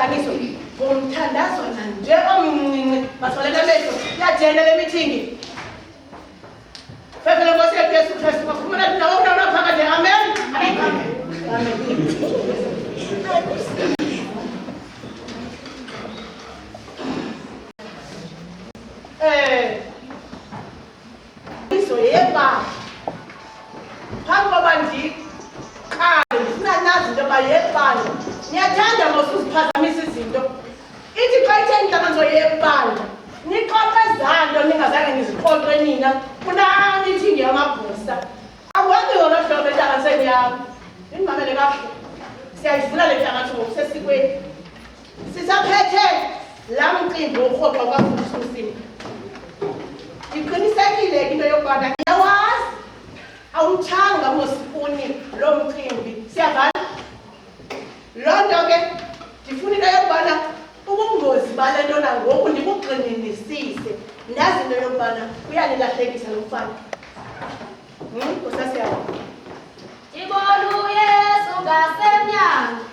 isiphakamiso ngomthandazo nje omncinci masoleka bethu yajena le meeting. Fefele Nkosi yethu Yesu Kristu bakhulumela nawe phakathi. Amen. Izoyeba phambi koba ndiqale ndifuna nazi into yoba yebandla niyathanda ngosuziphazamisa izinto ithi xa itheni ntana nzoyebandla nixoxe zanto ningazange nizixoxe nina kunamitingi yamagosa akwenzi ngolo hlobo entlanganisweni yam ndimamele kakuhle siyayivula le ntlanganiso ngokusesikweni sisaphethe laa mcimbi worhoxo kwafundisosini. Ndiqinisekile into yokubana ndiyawazi awuthanga mosifuni loo mcimbi siyavana. Loo nto ke ndifuna into yokubana ubungozi bale nto nangoku ndibugxininisise ndazi into yokubana uyanilahlekisa lo mfana. Kusasiyawa Ibolu Yesu ngasemnyango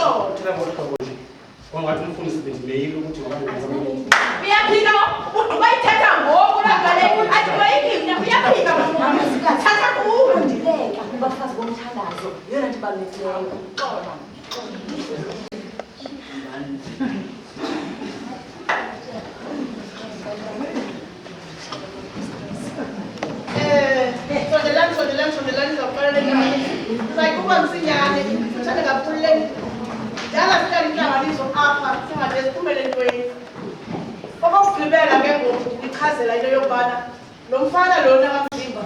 Thela ngohlobo nje. Wangathi umfundisi bendileyile ukuthi uyaphika bayithatha ngoku lagale athi bayikini uyaphika thatha kuwe Ndileka kubafazi bomthandazo yena ndibalulekileyo. Sondelani zakubalulekile. Sayikuba msinyane, uthande kakhululeki. Dala sihlala inhlanganiso apha singade siphumele entweni. Okokugqibela ke ngoku ndichazela into yokubana lo mfana lona kaMzimba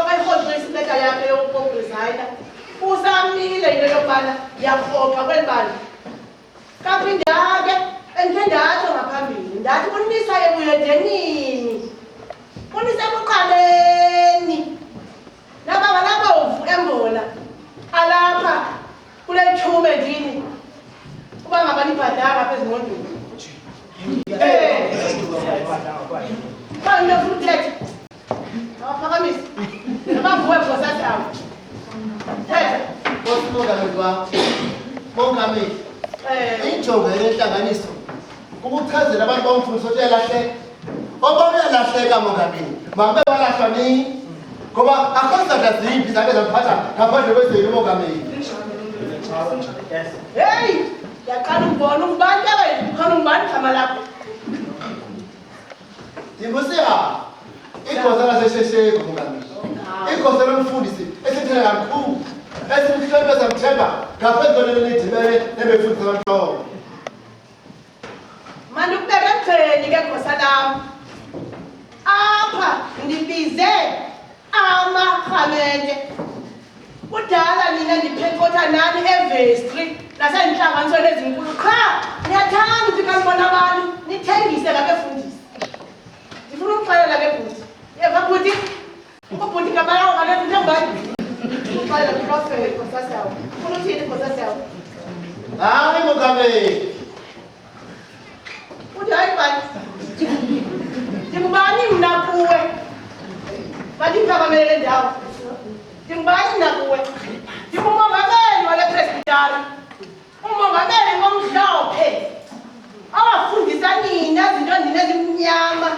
abayirhoxile isileka yakhe yokuresigna usamile into yokubana yakroqa kweli bali. Kaphinde ke endike ndatsho ngaphambili ndathi unisa ebuyedenini unisa ebuqaleni nabanganabovu embola alapha kule tyhume ndini uba ngabanibhadanga apha ezimotweni. Xa into funa uthetha awaphakamisa nabavuwe bhosathi awo thetha Mongameli, injongo yale nhlanganiso ukuchazela abantu bomfundisi ukuthi uyalahleka. Ngoba uyalahleka mongameli, mabe balahlwa nini? Ngoba akho izandla ziphi zake zaphatha ngaphandle kwezenu mongameli. Hey, yaqala ukubona ukubani khona ungubani igama lakho. Ndingusiha igosa laseshesheko mongameli, igosa lomfundisi esithele kakhulu esimhlophe samthemba ngaphezu kwalelo lidibene nebefundisa abanhloko. Manje ukubeka emgceni ke gosa lam apha ndibize amarhamente kudala nina ndiphekotha nani evestri nasentlanganisweni ezinkulu qha niyathanda ufika nibona abantu nithengise ngabefundisi. Ndifuna ukuxelela ke bhuti yeva bhuti ubhuti ngabalawo ngalento into ngubani uxelela kuprofet gosasawo ufuna uthini gosasawo. Hayi mongameli, Uthi hayi bani ndingubani mna kuwe mandiphakamele ndawo ndingubani mna kuwe ndingumongameli wale presbitari umongameli omhlophe awafundisa nina zinto ndine ezimnyama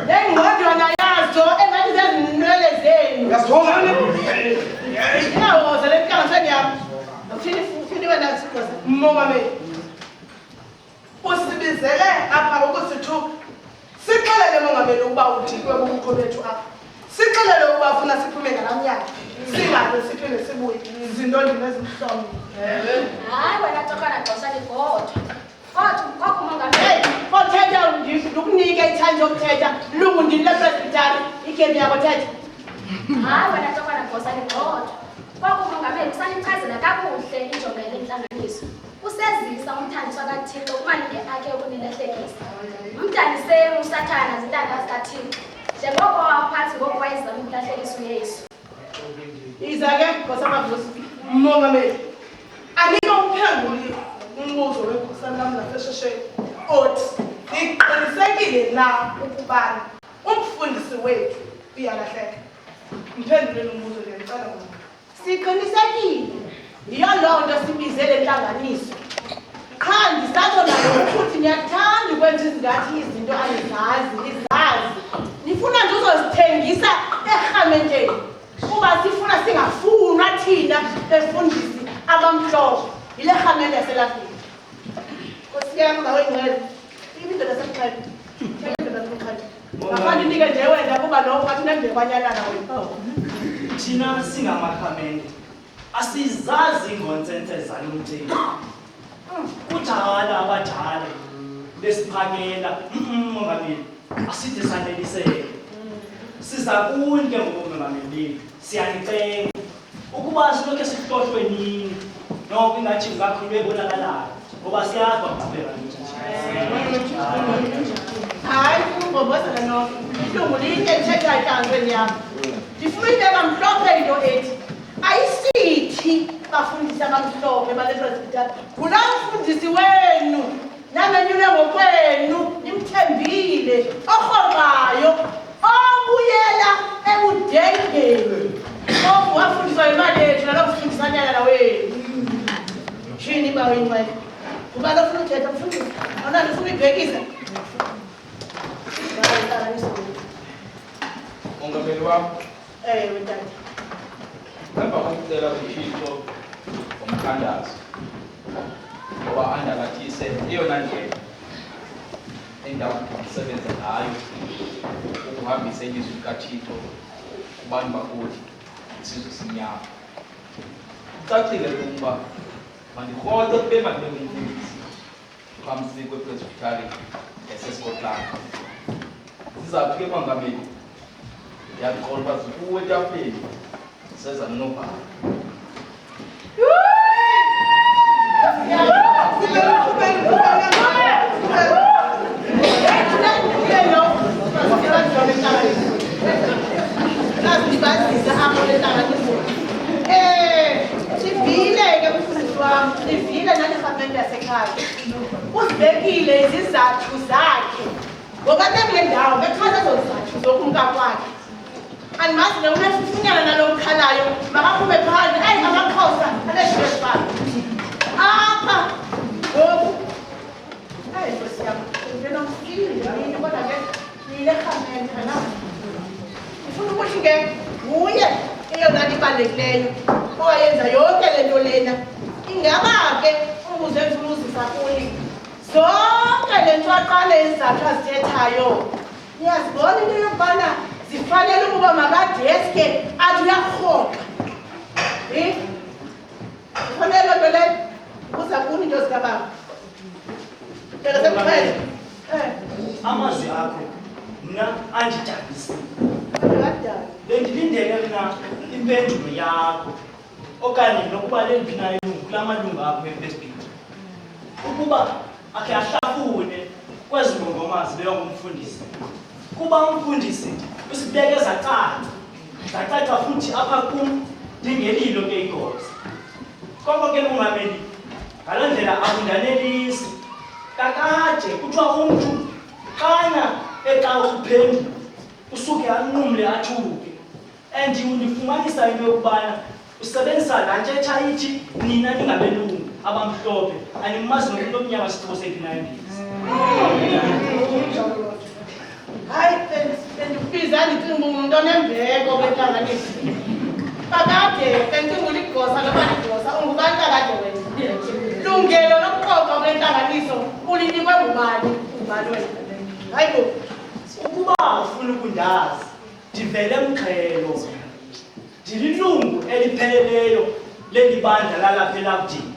nengqondwana yazo engathi zezinwele zenu iyawoza le nhlanganisweni yam ufini wena sikosa umongameli usibizele apha ukusithuka sixelele mongameli ukuba udikwe bubukho bethu apha sixelele ukuba funa siphume ngalamnyaka singaze siphinde sibuye izinto ndinezimhlombe. Hayi wena tokana xesha ligodwa. Kodwa umongameli Othetha ndikunike ithanje yokuthetha lungu ndini lepresbitari igemi yakho thetha. hayi wena tokana xesha ligodwa. Kodwa umongameli usanichazela kakuhle injongo yale ntlanganiso. Usezisa umthandiso kaThixo kumanike akhe ukunilehlekisa. Umdaniseni usathana zintanga zikaThixo. Njengoko waphathi ngoku wayezama ukulahlekisa uYesu. Iza ke ngosamavusi umongameli anike umphenduli umbuzo wenkosana lam naseshesheni othi niqinisekile na ukubana umfundisi wethu uyalahleka. Mphenduleni umbuzo ndiyacela wona. Siqinisekile yiyo loo nto sibize le ntlanganiso. Qha ndisatsho nayo ukuthi niyathanda ukwenza izingathi izinto anizazi nizazi nifuna nje uzozithengisa erhamenteni kuba sifuna singafunwa thina befundisi abamhlophe yile rhamente yaselafrika. Nkosi yam ngawengcele indoda yasemxhele indoda yasemxhele ngaphandle inike nje wena kuba lo ngathi nembekwanyanana wena. Thina singamakhamende asizazi ngontsentse zalomthengi kudala abadala besiphakela mongameli asithi saneliseke siza kunke ngomongameli siyanicela ukuba silokhe sihlohlwe nini noko ingathi ngakhulwe ebonakalayo ngoba siyazi baqhubeka Hayi ungobozela noko ilungu linye lithetha enhlanganisweni yam ndifuna uyibeka mhlophe into ethi ayisithi bafundisi abamhlophe bale presbitari ngula mfundisi wenu namenyule ngokwenu nimthembile orhoqayo obuyela ebudengeni Oh, wafundiswa imali yethu nalokufundisanyana nawenu. Shini ba wena manje. Ungalo ufuna uthetha mfundisi. Awunani ufuna ibhekisa. Mongameli wami, Wentando. emva kokucela ushintsho ngomthandazo ngoba andakathise iyona ndlela endawo ukusebenza ngayo ukuhambisa ilizwi likaThixo kubantu bakuthi isizwe simnyama. Kucacile ukuba mandikhohle kube makube ngumfundisi uhamsini kwepresbitari yaseScotland. Sizathu ke Mongameli, ndiyaqonda uba zikuwe etafuleni seza nobhala. Sivile-ke mfundisi wami, sivile nanefamili yasekhaya. Uzibekile izizathu zakhe. Ngoba kule ndawo bechaza ezo zizathu zokumka kwakhe. Andimazi neunefufunyana nalo mkhalayo, makaphume phandle, amaXhosa aneshiwefana. Apha, ngoku. Nkosi yam, ndinomfikile yini kodwa ke niyilerhamente nawe. Ndifuna ukuthi ke nguye eyona nto ibalulekileyo owayenza yonke le nto lena. Ingaba ke umbuzo endifuna uzisa kuni, zonke le ntwaqane izizathu azithethayo niyazibona into yokubana zifanele ukuba makadeske athi uyarhoqa. Zifanele loo nto leyo uza kuni into zikababa. Ndingasemqhele. Amazwi akho mna andidabisile. Bendilindele mna impendulo yakho okanye nokuba leliphi na ilungu kula malungu akho epresbiteri ukuba akhe ahlafune kwezi ngongoma zibewa ngumfundisi. Kuba umfundisi usibeke zacaca futhi apha kum ndingelilo ke igosa. Koko ke Mongameli, ngaloo ndlela akundanelisi. Kakade kuthiwa umntu xana eqawupheni usuke anqumle athuke. And undifumanisa into yokubana usebenzisa laa ntetha ithi nina ningabelungu abamhlophe animazi nomuntu omnyama sixhobo sephi-90s. Hayi, bendikubiza ndicinga umuntu onembeko kwentlanganiso. Kakade bendicinga uligosa noba ligosa ungubani kakade wena. Lungelo lokuqoqa kwentlanganiso ulinikwe ngubani wena. Hayi bo. Ukuba ufuna ukundazi, ndivele Mxhelo, ndililungu elipheleleyo leli bandla lalapha elabudini.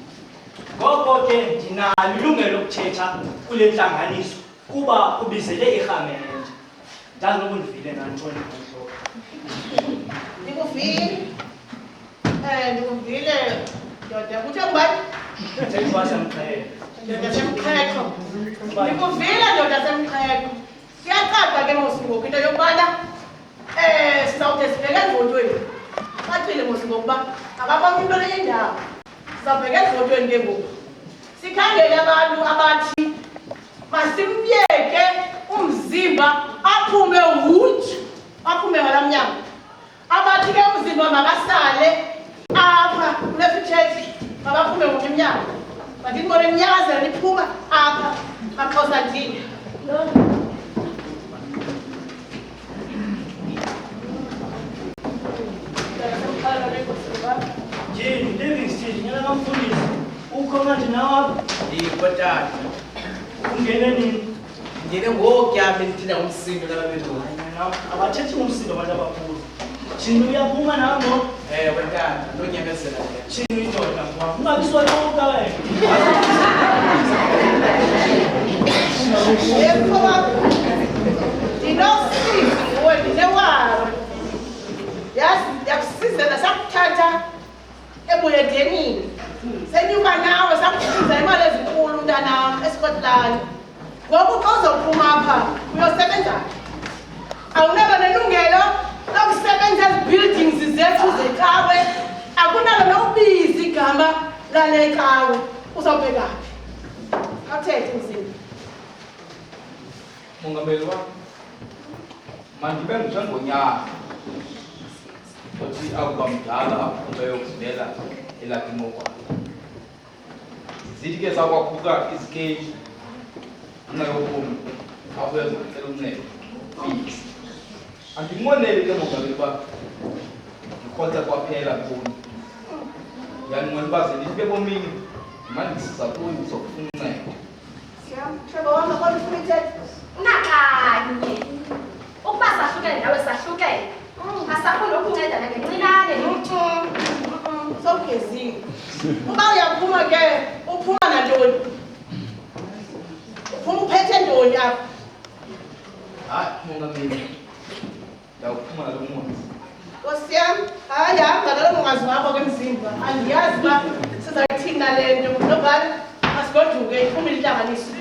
Ngoko ke ndinalo ilungelo lokuthetha kule ntlanganiso kuba ubizele irhamente. Ndazi noba undivile nantoni ngohloko. Ndikuvile. Ndikuvile ndoda. Kuthiwa ngubani? Thethiwa Mxhelo. Ndoda semqhekho. Ndikuvile ndoda semqhekho. Siyacaca ke mosingoku into yokubana sizawude sibheke ezivotweni. Bacile mosingokuba akabona into le yendawo. Sizawubheka ezivotweni ke ngoku. Sikhangele abantu abathi masimyeke umzimba aphume wunje, aphume ngala mnyango. Abathi ke umzimba makasale apha kule fitchethi makaphume ngomnyango. Bandibone imnyakazela liphuma apha kaXhosa ndini. Yini Livingston nyana kamfundisi ukho manje nawe Yikho tata. ungene nini? Ngine ngokuyabe ngithina umsindo laba bethu. Abathethi ngumsindo abantu abakhulu. Thina uyaphuma namo? Wentana, nonyamezela nje. Thina indoda kwakho. Ungabiswa yonke wena. Yebo baba. Ndinosizi nguwe ndinewaro. Yakusiza nasakuthatha ebuyedenini. Senyuka nawe sakusiza imali ezinkulu mntanam eScotland. Ngoku xa uzophuma apha uyosebenza. Awunalo nelungelo lokusebenza ezi-buildings zethu zecawe. Akunalo nokubiza igama lale cawe. Uzawubheka phi? Awuthethe mzimba. Mongameli wami, mandibe njengonyana Uthi akuba mdala aphume yokuzimela elakhe imogwalo. Zithi ke zakwaphuka izikeji ungayophuma abuye ezocela uncedo. Andimoneli ke mongameli uba ndikhonza kwaphela kuni. Yanimona uba ze ndibe bomini mandisiza kuyo uzokufuna uncedo. Mhlobo wami kodwa ufuna ithethe Nakanye. Ukuba sahlukene nawe sahlukene. Asakho lokhu uncedana ngencinane lutho. sowugezile uba uyaphuma ke uphuma nantoni uphuma uphethe ntoni apha Hayi mongameli. Ndawuphuma nalo monzi. Nkosi yami hayi hamba nalo mongazi wakho ke mzimba andiyazi uba sizayithinda le nto nobani masigoduke iphume intlanganiso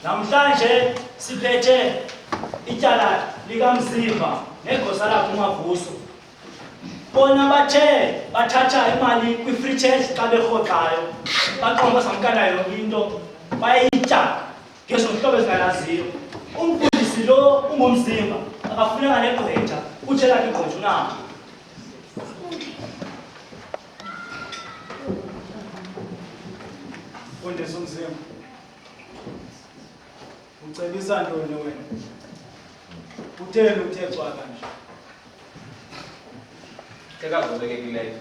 Namhlanje siphethe ityala likamzimba negosa lakhe uMavuso. Bona bathe bathatha imali kwi-free church xa berhoxayo. Baqonda samkana yonke into bayayitya ngezo hlobo ezingalaziyo. Umfundisi lo ungumzimba akafuneka negqwetha uthela ke igqwetha unabo. Mfundisi uMzimba. Ucebisa ntoni wena? Utheni uthe cwaka nje? Ekazobekekileyo.